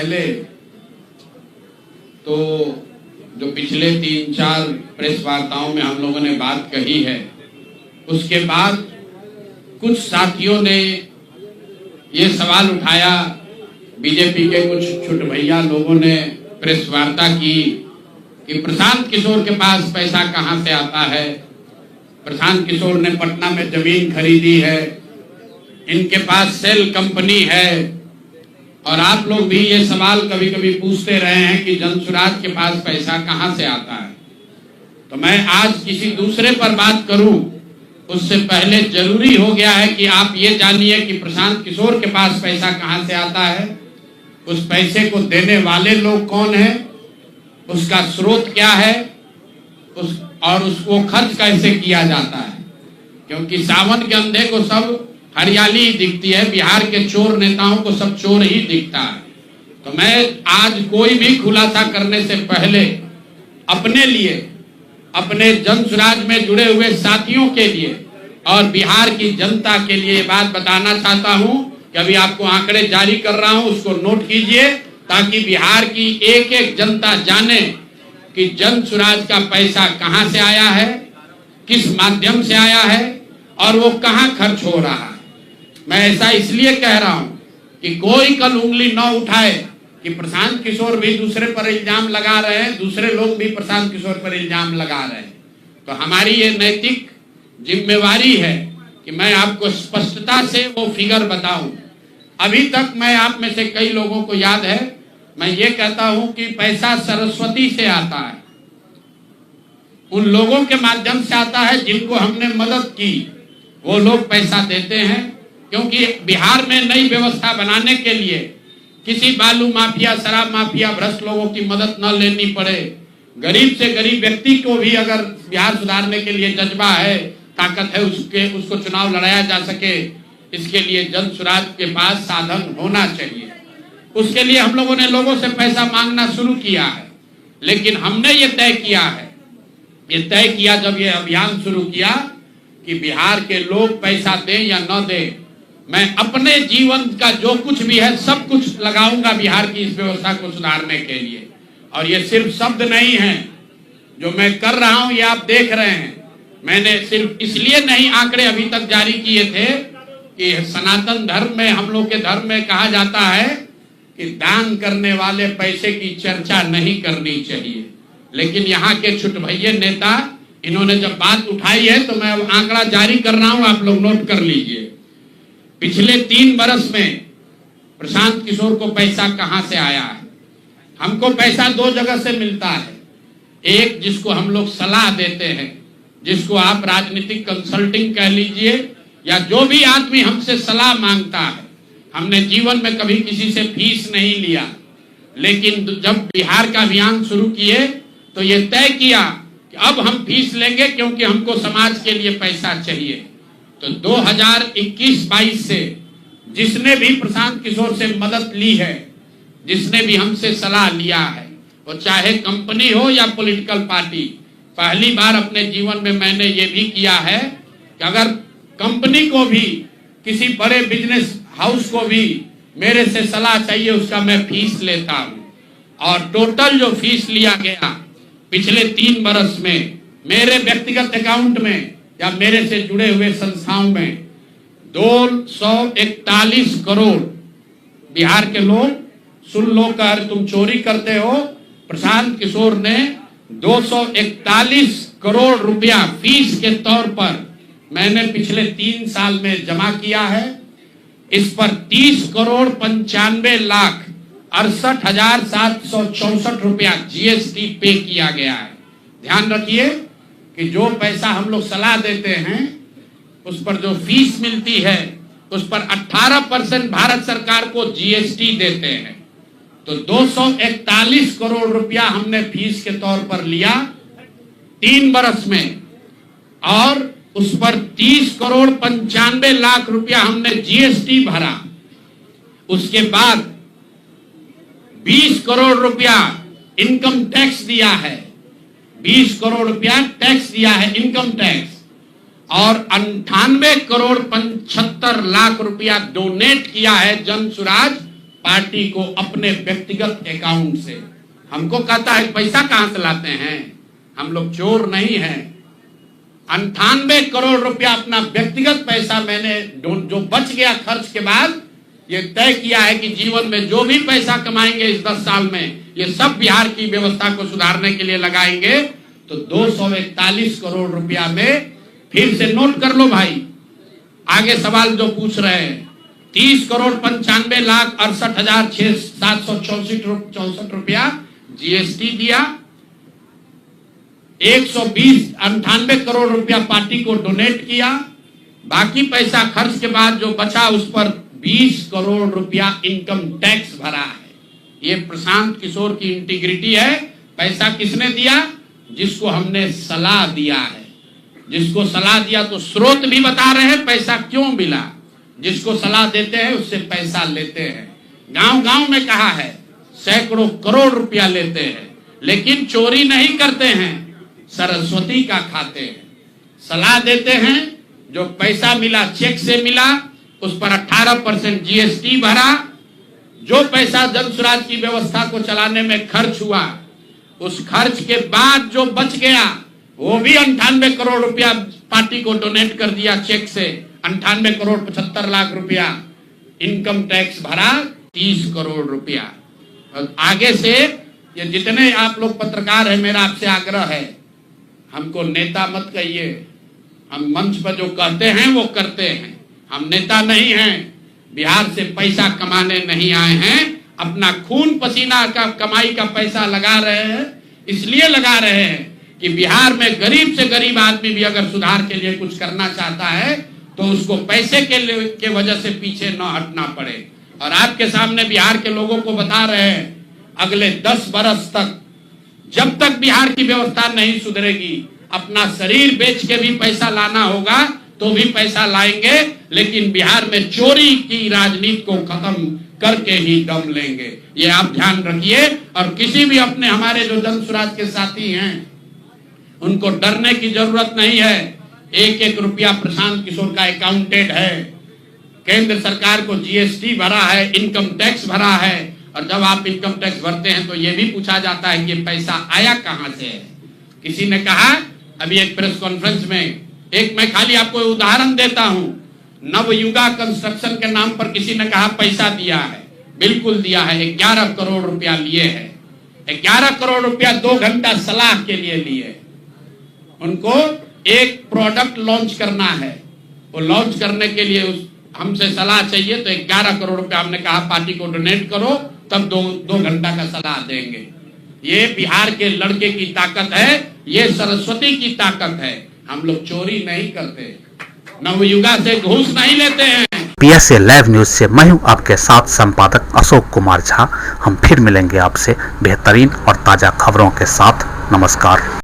पहले तो जो पिछले 3-4 प्रेस वार्ताओं में हम लोगों ने बात कही है, उसके बाद कुछ साथियों ने ये सवाल उठाया, बीजेपी के कुछ छुट भैया लोगों ने प्रेस वार्ता की कि प्रशांत किशोर के पास पैसा कहां से आता है। प्रशांत किशोर ने पटना में जमीन खरीदी है, इनके पास सेल कंपनी है। और आप लोग भी ये सवाल कभी कभी पूछते रहे हैं कि जनसुराज के पास पैसा कहां से आता है। तो मैं आज किसी दूसरे पर बात करूं उससे पहले जरूरी हो गया है कि आप ये जानिए कि प्रशांत किशोर के पास पैसा कहां से आता है, उस पैसे को देने वाले लोग कौन है, उसका स्रोत क्या है, और उसको खर्च कैसे किया जाता है। क्योंकि सावन के अंधे को सब हरियाली दिखती है, बिहार के चोर नेताओं को सब चोर ही दिखता है। तो मैं आज कोई भी खुलासा करने से पहले अपने लिए, अपने जनसुराज में जुड़े हुए साथियों के लिए और बिहार की जनता के लिए बात बताना चाहता हूं कि अभी आपको आंकड़े जारी कर रहा हूं, उसको नोट कीजिए ताकि बिहार की एक एक जनता जाने कि जनसुराज का पैसा कहां से आया है, किस माध्यम से आया है और वो कहां खर्च हो रहा है। मैं ऐसा इसलिए कह रहा हूं कि कोई कल उंगली न उठाए कि प्रशांत किशोर भी दूसरे पर इल्जाम लगा रहे हैं, दूसरे लोग भी प्रशांत किशोर पर इल्जाम लगा रहे हैं। तो हमारी ये नैतिक जिम्मेवारी है कि मैं आपको स्पष्टता से वो फिगर बताऊं। अभी तक मैं आप में से कई लोगों को याद है, मैं ये कहता हूं कि पैसा सरस्वती से आता है, उन लोगों के माध्यम से आता है जिनको हमने मदद की, वो लोग पैसा देते हैं। क्योंकि बिहार में नई व्यवस्था बनाने के लिए किसी बालू माफिया, शराब माफिया, भ्रष्ट लोगों की मदद न लेनी पड़े, गरीब से गरीब व्यक्ति को भी अगर बिहार सुधारने के लिए जज्बा है, ताकत है, उसको चुनाव लड़ाया जा सके, इसके लिए जनसुराज के पास साधन होना चाहिए। उसके लिए हम लोगों ने लोगों से पैसा मांगना शुरू किया है, लेकिन हमने ये तय किया जब ये अभियान शुरू किया कि बिहार के लोग पैसा दें या न दें, मैं अपने जीवन का जो कुछ भी है सब कुछ लगाऊंगा बिहार की इस व्यवस्था को सुधारने के लिए। और ये सिर्फ शब्द नहीं है जो मैं कर रहा हूं, ये आप देख रहे हैं। मैंने सिर्फ इसलिए नहीं आंकड़े अभी तक जारी किए थे कि सनातन धर्म में, हम लोग के धर्म में कहा जाता है कि दान करने वाले पैसे की चर्चा नहीं करनी चाहिए। लेकिन यहाँ के छुट भैये नेता, इन्होंने जब बात उठाई है तो मैं अब आंकड़ा जारी कर रहा हूं, आप लोग नोट कर लीजिए। पिछले 3 बरस में प्रशांत किशोर को पैसा कहां से आया है। हमको पैसा 2 जगह से मिलता है। एक, जिसको हम लोग सलाह देते हैं, जिसको आप राजनीतिक कंसल्टिंग कह लीजिए, या जो भी आदमी हमसे सलाह मांगता है। हमने जीवन में कभी किसी से फीस नहीं लिया, लेकिन जब बिहार का अभियान शुरू किए तो ये तय किया कि अब हम फीस लेंगे क्योंकि हमको समाज के लिए पैसा चाहिए। तो 2021-22 से जिसने भी प्रशांत किशोर से मदद ली है, जिसने भी हमसे सलाह लिया है, वो चाहे कंपनी हो या पॉलिटिकल पार्टी, पहली बार अपने जीवन में मैंने ये भी किया है कि अगर कंपनी को भी, किसी बड़े बिजनेस हाउस को भी मेरे से सलाह चाहिए, उसका मैं फीस लेता हूं। और टोटल जो फीस लिया गया पिछले 3 बरस में मेरे व्यक्तिगत अकाउंट में या मेरे से जुड़े हुए संस्थाओं में 241 करोड़। बिहार के लोग सुन लो, कर तुम चोरी करते हो, प्रशांत किशोर ने 241 करोड़ रुपया फीस के तौर पर मैंने पिछले 3 साल में जमा किया है। इस पर 30 करोड़ 95 लाख 68,764 रुपया जीएसटी पे किया गया है। ध्यान रखिए कि जो पैसा हम लोग सलाह देते हैं, उस पर जो फीस मिलती है, उस पर 18% भारत सरकार को जीएसटी देते हैं। तो 241 करोड़ रुपया हमने फीस के तौर पर लिया 3 बरस में, और उस पर 30 करोड़ 95 लाख रुपया हमने जीएसटी भरा। उसके बाद 20 करोड़ रुपया इनकम टैक्स दिया है, 20 करोड़ रुपया टैक्स दिया है, इनकम टैक्स, और 98 करोड़ 75 लाख रुपया डोनेट किया है जनसुराज पार्टी को अपने व्यक्तिगत अकाउंट से। हमको कहता है पैसा कहां से लाते हैं, हम लोग चोर नहीं हैं। 98 करोड़ रुपया अपना व्यक्तिगत पैसा मैंने जो बच गया खर्च के बाद ये तय किया है कि जीवन में जो भी पैसा कमाएंगे इस 10 साल में ये सब बिहार की व्यवस्था को सुधारने के लिए लगाएंगे। तो 241 करोड़ रुपया में फिर से नोट कर लो भाई, आगे सवाल जो पूछ रहे हैं, 30,95,68,764 रुपया जीएसटी दिया, 198 करोड़ रुपया पार्टी को डोनेट किया, बाकी पैसा खर्च के बाद जो बचा उस पर 20 करोड़ रुपया इनकम टैक्स भरा है। ये प्रशांत किशोर की इंटीग्रिटी है। पैसा किसने दिया? जिसको हमने सलाह दिया है। जिसको सलाह दिया तो स्रोत भी बता रहे हैं पैसा क्यों मिला। जिसको सलाह देते हैं उससे पैसा लेते हैं। गांव गांव में कहा है सैकड़ों करोड़ रुपया लेते हैं, लेकिन चोरी नहीं करते हैं, सरस्वती का खाते हैं। सलाह देते हैं, जो पैसा मिला चेक से मिला उस पर 18% जीएसटी भरा, जो पैसा जन स्वराज की व्यवस्था को चलाने में खर्च हुआ उस खर्च के बाद जो बच गया वो भी 98 करोड़ रुपया पार्टी को डोनेट कर दिया चेक से। 98 करोड़ 75 लाख रुपया इनकम टैक्स भरा, 30 करोड़ रुपया। और आगे से ये जितने आप लोग पत्रकार हैं, मेरा आपसे आग्रह है, हमको नेता मत कहिए। हम मंच पर जो कहते हैं वो करते हैं। हम नेता नहीं हैं, बिहार से पैसा कमाने नहीं आए हैं। अपना खून पसीना का कमाई का पैसा लगा रहे हैं, इसलिए लगा रहे हैं कि बिहार में गरीब से गरीब आदमी भी अगर सुधार के लिए कुछ करना चाहता है तो उसको पैसे के वजह से पीछे न हटना पड़े। और आपके सामने बिहार के लोगों को बता रहे हैं, अगले 10 बरस तक जब तक बिहार की व्यवस्था नहीं सुधरेगी, अपना शरीर बेच के भी पैसा लाना होगा तो भी पैसा लाएंगे, लेकिन बिहार में चोरी की राजनीति को खत्म करके ही दम लेंगे। ये आप ध्यान रखिए। और किसी भी अपने हमारे जो जन स्वराज के साथी हैं उनको डरने की जरूरत नहीं है। 1-1 रुपया प्रशांत किशोर का अकाउंटेड है। केंद्र सरकार को जीएसटी भरा है, इनकम टैक्स भरा है। और जब आप इनकम टैक्स भरते हैं तो ये भी पूछा जाता है कि पैसा आया कहां से है। किसी ने कहा अभी एक प्रेस कॉन्फ्रेंस में, एक मैं खाली आपको उदाहरण देता हूं, नवयुगा कंस्ट्रक्शन के नाम पर किसी ने कहा पैसा दिया है। बिल्कुल दिया है, 11 करोड़ रुपया लिए है। 11 करोड़ रुपया 2 घंटा सलाह के लिए लिए। उनको एक प्रोडक्ट लॉन्च करना है, वो लॉन्च करने के लिए हमसे सलाह चाहिए, तो 11 करोड़ रुपया हमने कहा पार्टी को डोनेट करो, तब 2 घंटा का सलाह देंगे। ये बिहार के लड़के की ताकत है, ये सरस्वती की ताकत है। हम लोग चोरी नहीं करते, नवयुगा से घूस नहीं लेते हैं। PSA लाइव न्यूज से मैं हूं आपके साथ संपादक अशोक कुमार झा। हम फिर मिलेंगे आपसे बेहतरीन और ताजा खबरों के साथ। नमस्कार।